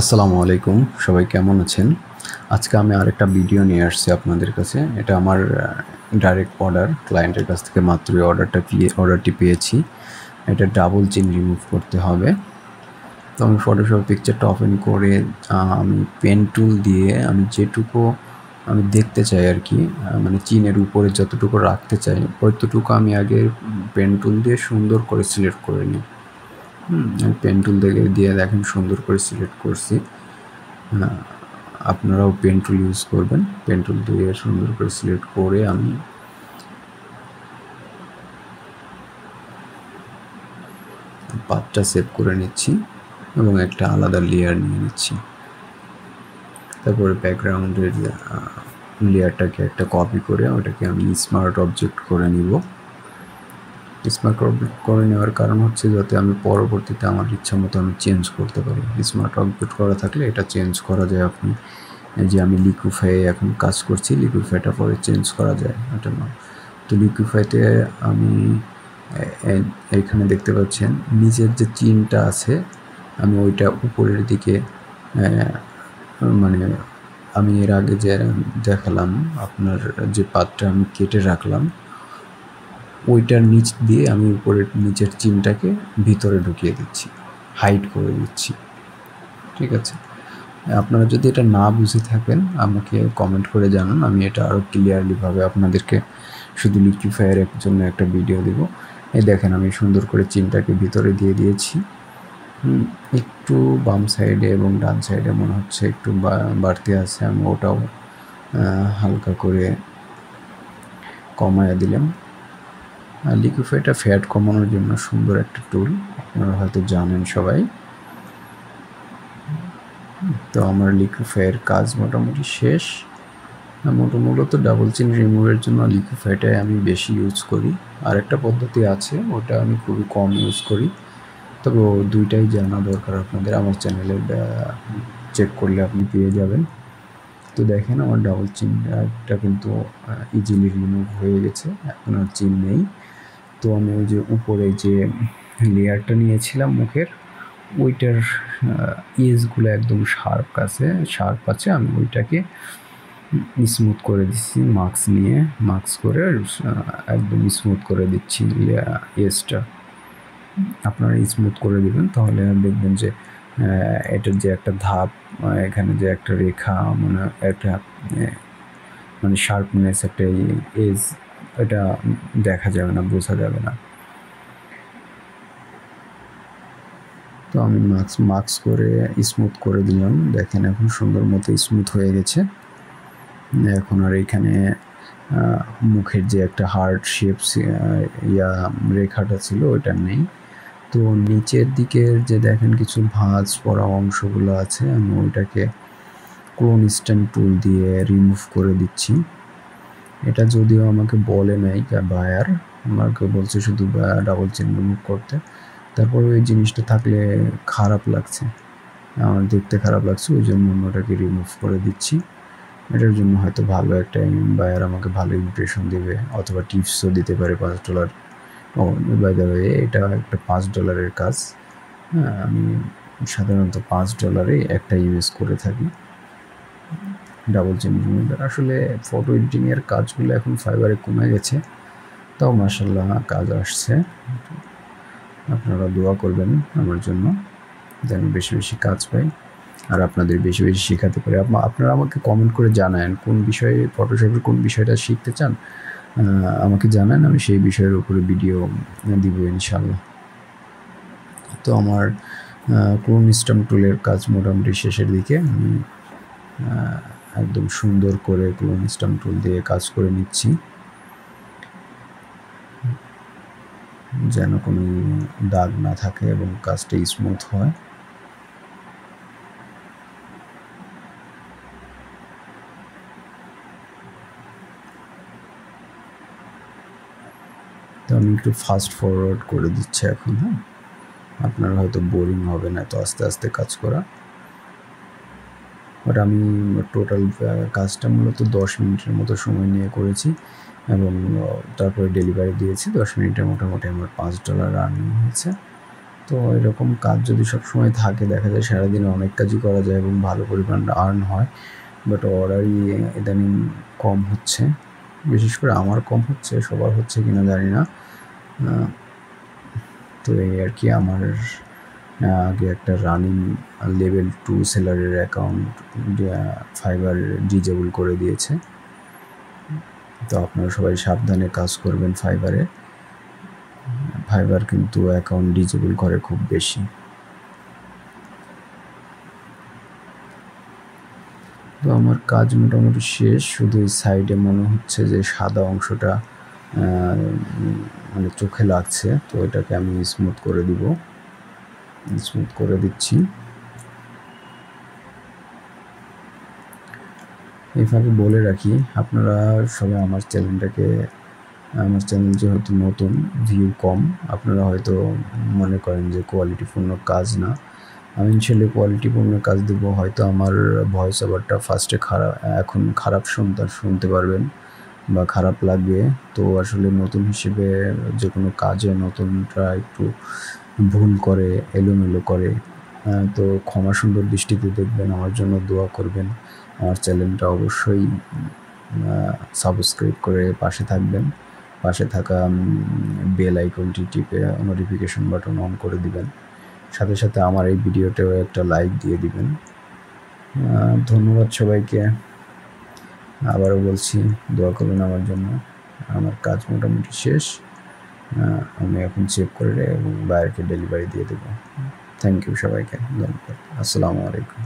আসসালামু আলাইকুম, সবাই কেমন আছেন? আজকে আমি আরেকটা ভিডিও নিয়ে আসছি আপনাদের কাছে। এটা আমার ডাইরেক্ট অর্ডার, ক্লায়েন্টের কাছ থেকে মাত্রই অর্ডারটি পেয়েছি। এটা ডাবল চিন রিমুভ করতে হবে। তো আমি ফটোশপ পিকচারটা ওপেন করে আমি পেন টুল দিয়ে আমি যেটুকু আমি দেখতে চাই আরকি, মানে চিনের উপরে যতটুকু রাখতে চাই, অতটুকু আমি আগে পেন টুল দিয়ে সুন্দর করে সিলেক্ট করে নিই। আমি পেন টুল দিয়ে দেখেন সুন্দর করে সিলেক্ট করছি। আপনারাও পেন টুল ইউজ করবেন। পেন টুল দিয়ে সুন্দর করে সিলেক্ট করে আমি পাথটা সেভ করে নিচ্ছি এবং একটা আলাদা লেয়ার নিয়ে নিচ্ছি। তারপরে ব্যাকগ্রাউন্ডের লেয়ারটাকে একটা কপি করে ওটাকে আমি স্মার্ট অবজেক্ট করে নিব। স্মার্ট অবজেক্ট করে নেওয়ার কারণ হচ্ছে যাতে আমি পরবর্তীতে আমার ইচ্ছা মতো আমি চেঞ্জ করতে পারি। স্মার্ট অবজেক্ট করা থাকলে এটা চেঞ্জ করা যায়। আপনি যে আমি লিকুইফাই এখন কাজ করছি, লিকুইফাইটা পরে চেঞ্জ করা যায় ওটা না। তো লিকুইফাইতে আমি এইখানে দেখতে পাচ্ছেন নিচের যে চিনটা আছে আমি ওইটা উপরের দিকে, মানে আমি এর আগে যে দেখালাম আপনার যে পাতটা আমি কেটে রাখলাম ওইটার নিচ দিয়ে আমি উপরের নিচের চিনটাকে ভিতরে ঢুকিয়ে দিচ্ছি, হাইড করে দিচ্ছি। ঠিক আছে, আপনারা যদি এটা না বুঝে থাকেন আমাকে কমেন্ট করে জানান, আমি এটা আরও ক্লিয়ারলিভাবে আপনাদেরকে শুধু লিকুইফায়ারের জন্য একটা ভিডিও দেব। এই দেখেন আমি সুন্দর করে চিনটাকে ভিতরে দিয়ে দিয়েছি। একটু বাম সাইডে এবং ডান সাইডে মনে হচ্ছে একটু বাড়তি আছে, আমি ওটাও হালকা করে কমায়া দিলাম। লিকুইফাইটা ফ্যাট কমানোর জন্য সুন্দর একটা টুল, আপনারা হয়তো জানেন সবাই। তো আমার লিকুইফাইয়ের কাজ মোটামুটি শেষ। মূলত ডাবল চিন রিমুভের জন্য লিকুইফাইটাই আমি বেশি ইউজ করি। আরেকটা পদ্ধতি আছে, ওটা আমি খুবই কম ইউজ করি, তবে দুইটাই জানা দরকার আপনাদের। আমার চ্যানেলে চেক করলে আপনি পেয়ে যাবেন। তো দেখেন আমার ডাবল চিনটা কিন্তু ইজিলি রিমুভ হয়ে গেছে, এখন আর চিন নেই। তো আমি ওই যে উপরে যে লেয়ারটা নিয়েছিলাম মুখের, ওইটার এজগুলো একদম শার্প আছে, আমি ওইটাকে স্মুথ করে দিচ্ছি মাস্ক করে একদম স্মুথ করে দিচ্ছি এজটা। আপনারা স্মুথ করে দিবেন, তাহলে দেখবেন যে এটার যে একটা ধাপ, এখানে যে একটা রেখা, মানে শার্পনেস, একটা এজ, এটা দেখা যাবে না, বোঝা যাবে না। তো আমি মাস্ক করে স্মুথ করে দিলাম, দেখেন এখন সুন্দর মতো স্মুথ হয়ে গেছে। এখন আর এখানে মুখের যে একটা হার্ট শেপ রেখাটা ছিল ওইটা নেই। তো নিচের দিকের যে দেখেন কিছু ভাঁজ পড়া অংশগুলো আছে, আমি ওইটাকে ক্লোন স্ট্যান্ড টুল দিয়ে রিমুভ করে দিচ্ছি। এটা যদিও আমাকে বলে নাই বায়ার, আমাকে বলছে শুধু ডাবল চেন রিমুভ করতে। তারপর ওই জিনিসটা থাকলে খারাপ লাগছে, আমার দেখতে খারাপ লাগছে, ওই জন্য আমি ওটাকে রিমুভ করে দিচ্ছি। এটার জন্য হয়তো ভালো একটা বায়ার আমাকে ভালো ইমপ্রেশন দেবে, অথবা টিপসও দিতে পারে $5। বাই দ্য ওয়ে এটা একটা $5 কাজ। হ্যাঁ, আমি সাধারণত $5 একটা ইউজ করে থাকি ডাবল চেন রিমুভার। আসলে ফটো এডিটিংয়ের কাজগুলো এখন ফাইবারে কমে গেছে, তাও মাশাআল্লাহ কাজ আসছে। আপনারা দোয়া করবেন আমার জন্য যে আমি বেশি বেশি কাজ পাই আর আপনাদের বেশি বেশি শেখাতে পারি। আপনারা আমাকে কমেন্ট করে জানান কোন বিষয়ে, ফটোশপের কোন বিষয়টা শিখতে চান, আমাকে জানান, আমি সেই বিষয়ের উপরে ভিডিও দিব ইনশাআল্লাহ। তো আমার ক্লোন স্ট্যাম্প টুলের কাজ মোটামুটি শেষের দিকে। আমি একদম সুন্দর করে ক্লোন স্ট্যাম্প টুল দিয়ে কাজ করে নিচ্ছি, যেন কোনো দাগ না থাকে এবং কাজটা স্মুথ হয়। তো আমি একটু ফাস্ট ফরওয়ার্ড করে দিচ্ছি এখন। হ্যাঁ, আপনার হয়তো বোরিং হবে না তো আস্তে আস্তে কাজ করা। বাট আমি টোটাল কাজটা মূলত 10 মিনিটের মতো সময় নিয়ে করেছি এবং তারপরে ডেলিভারি দিয়েছি। 10 মিনিটে মোটামুটি আমার $5 আর্নিং হয়েছে। তো এরকম কাজ যদি সবসময় থাকে দেখা যায় সারাদিনে অনেক কাজই করা যায় এবং ভালো পরিমাণ আর্ন হয়, বাট অর্ডারই ইদানিং কম হচ্ছে, বিশেষ করে আমার কম হচ্ছে, সবার হচ্ছে কিনা জানি না। তো এই আর কি, আমার আগে একটা রানিং লেভেল 2 সেলারের অ্যাকাউন্ট ফাইবার ডিজেবল করে দিয়েছে। তো আপনারা সবাই সাবধানে কাজ করবেন ফাইবারে। ফাইবার কিন্তু অ্যাকাউন্ট ডিজেবল করে খুব বেশি। তো আমার কাজ মোটামুটি শেষ, শুধু এই সাইডে মনে হচ্ছে যে সাদা অংশটা মানে চোখে লাগছে, তো এটাকে আমি স্মুথ করে দিব, স্মুথ করে দিচ্ছি। এইভাবে বলে রাখি, আপনারা সবাই আমার চ্যানেল যেহেতু নতুন, ভিউ কম, আপনারা হয়তো মনে করেন যে কোয়ালিটিপূর্ণ কাজ না। আমি ইনশাল্লাহ কোয়ালিটিপূর্ণ কাজ দেবো। হয়তো আমার ভয়েস ওভারটা ফার্স্টে এখন খারাপ শুনতে পারবেন বা খারাপ লাগবে। তো আসলে নতুন হিসেবে যে কোনো কাজে নতুনরা একটু ভুল করে, এলোমেলো করে, তো ক্ষমা সুন্দর দৃষ্টিতে দেখবেন, আমার জন্য দোয়া করবেন। আমার চ্যানেলটা অবশ্যই সাবস্ক্রাইব করে পাশে থাকবেন, পাশে থাকা বেল আইকনটি টিপে নোটিফিকেশন বাটন অন করে দিবেন, সাথে সাথে আমার এই ভিডিওতেও একটা লাইক দিয়ে দিবেন। ধন্যবাদ সবাইকে, আবারও বলছি দোয়া করবেন আমার জন্য। আমার কাজ মোটামুটি শেষ, আমি এখন চেক করে এবং বাইরেকে ডেলিভারি দিয়ে দেবো। থ্যাংক ইউ সবাইকে, ধন্যবাদ। আসসালামু আলাইকুম।